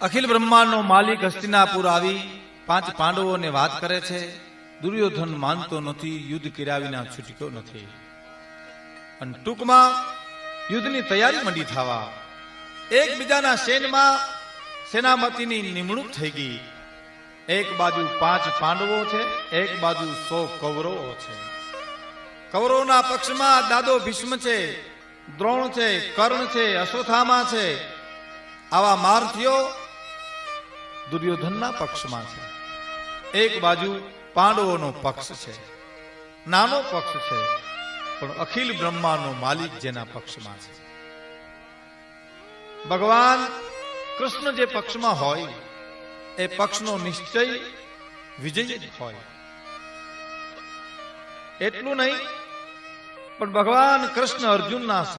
અખિલ બ્રહ્માંડનો માલિક હસ્તિનાપુર આવી 5 પાંડવોને વાત કરે છે. દુર્યોધન માનતો નથી, યુદ્ધ કર્યા વિના છૂટક્યો નથી. અને ટૂંકમાં યુદ્ધની તૈયારી મંડી થવા. એકબીજાના સેનમાં સેનાપતિની નિમણૂક થઈ ગઈ. એક બાજુ 5 પાંડવો છે, એક બાજુ 100 કૌરવો છે. કૌરવોના પક્ષમાં દાદો ભીષ્મ છે, દ્રોણ છે, કર્ણ છે, અશ્વત્થામા છે. આવા મારથીઓ દુર્યોધનના પક્ષમાં છે. એક બાજુ પાંડવોનો પક્ષ છે, નાનો પક્ષ છે, પણ અખિલ બ્રહ્માંડનો માલિક જેના પક્ષમાં છે. ભગવાન કૃષ્ણ જે પક્ષમાં હોય એ પક્ષનો નિશ્ચય વિજય જ હોય. એટલું નહીં, પણ ભગવાન કૃષ્ણ અર્જુનના